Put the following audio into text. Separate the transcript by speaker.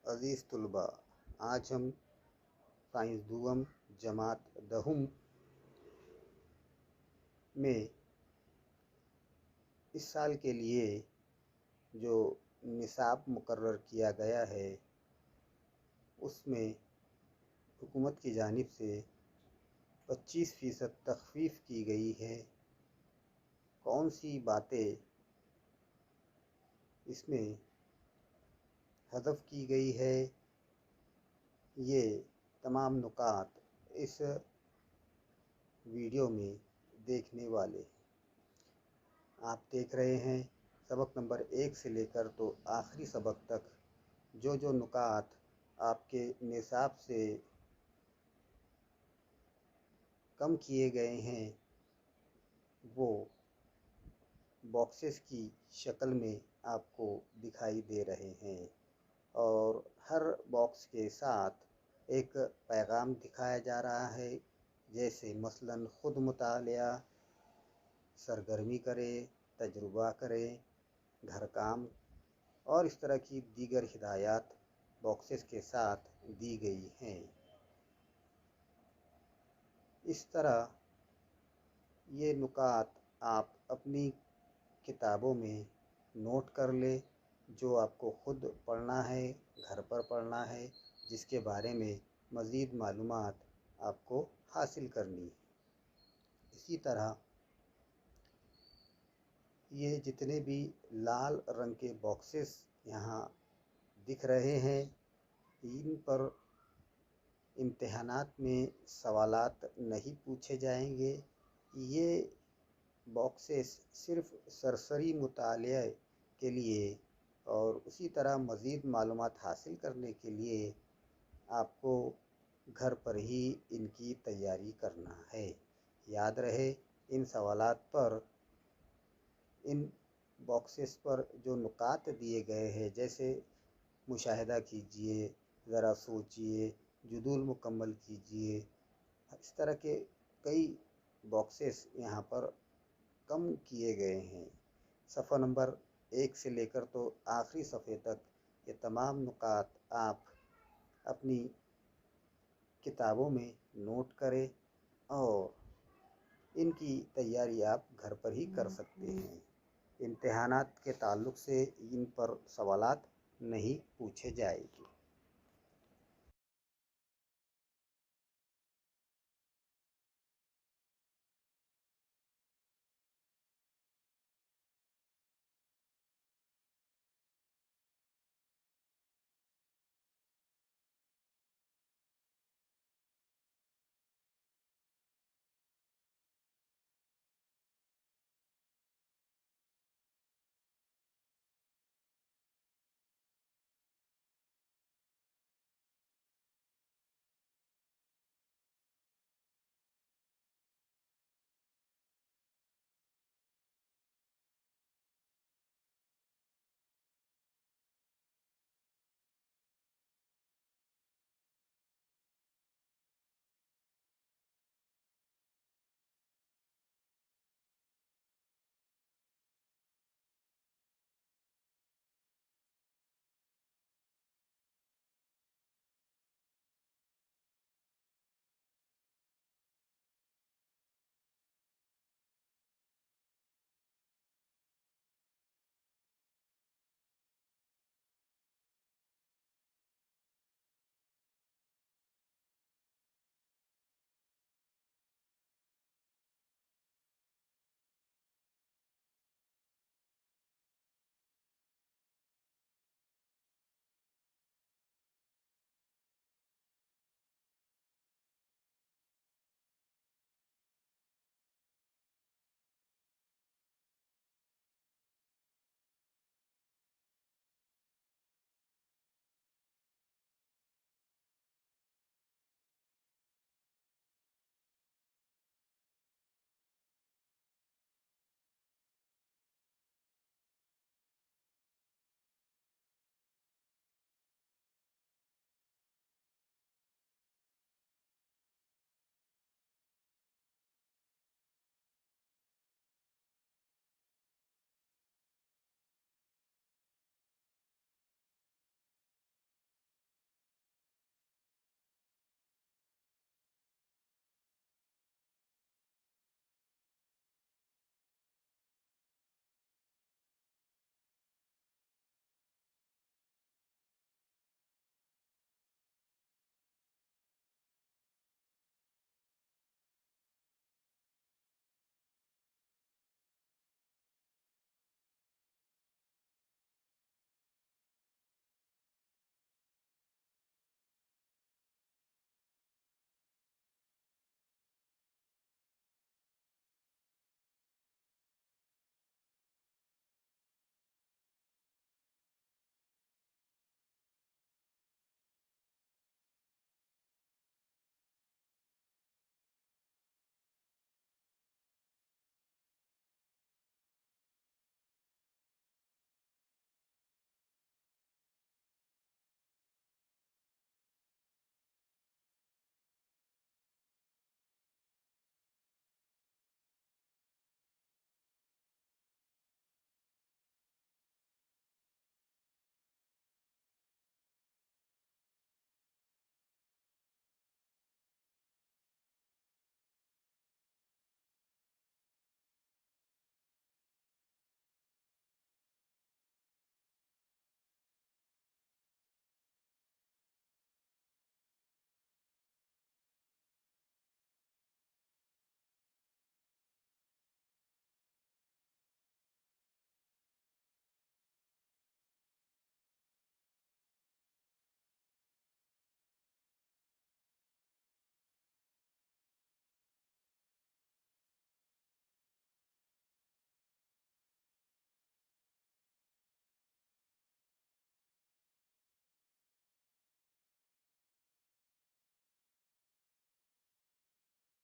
Speaker 1: عزیز طلباء، آج ہم سائنس دوم جماعت دہم میں اس سال کے لیے جو نصاب مقرر کیا گیا ہے اس میں حکومت کی جانب سے 25% تخفیف کی گئی ہے۔ کون سی باتیں اس میں حذف کی گئی ہے، یہ تمام نکات اس ویڈیو میں دیکھنے والے ہیں۔ آپ دیکھ رہے ہیں سبق نمبر 1 سے لے کر تو آخری سبق تک جو نکات آپ کے نصاب سے کم کیے گئے ہیں وہ باکسز کی شکل میں آپ کو دکھائی دے رہے ہیں، اور ہر باکس کے ساتھ ایک پیغام دکھایا جا رہا ہے، جیسے مثلاً خود مطالعہ، سرگرمی کرے، تجربہ کرے، گھر کام اور اس طرح کی دیگر ہدایات باکسز کے ساتھ دی گئی ہیں۔ اس طرح یہ نکات آپ اپنی کتابوں میں نوٹ کر لیں، جو آپ کو خود پڑھنا ہے، گھر پر پڑھنا ہے، جس کے بارے میں مزید معلومات آپ کو حاصل کرنی ہے۔ اسی طرح یہ جتنے بھی لال رنگ کے باکسز یہاں دکھ رہے ہیں، ان پر امتحانات میں سوالات نہیں پوچھے جائیں گے۔ یہ باکسز صرف سرسری مطالعے کے لیے اور اسی طرح مزید معلومات حاصل کرنے کے لیے آپ کو گھر پر ہی ان کی تیاری کرنا ہے۔ یاد رہے، ان سوالات پر، ان باکسز پر جو نکات دیے گئے ہیں، جیسے مشاہدہ کیجئے، ذرا سوچئے، جدول مکمل کیجئے، اس طرح کے کئی باکسز یہاں پر کم کیے گئے ہیں۔ صفحہ نمبر 1 سے لے کر تو آخری صفحے تک یہ تمام نکات آپ اپنی کتابوں میں نوٹ کریں اور ان کی تیاری آپ گھر پر ہی کر سکتے ہیں۔ امتحانات کے تعلق سے ان پر سوالات نہیں پوچھے جائیں گے۔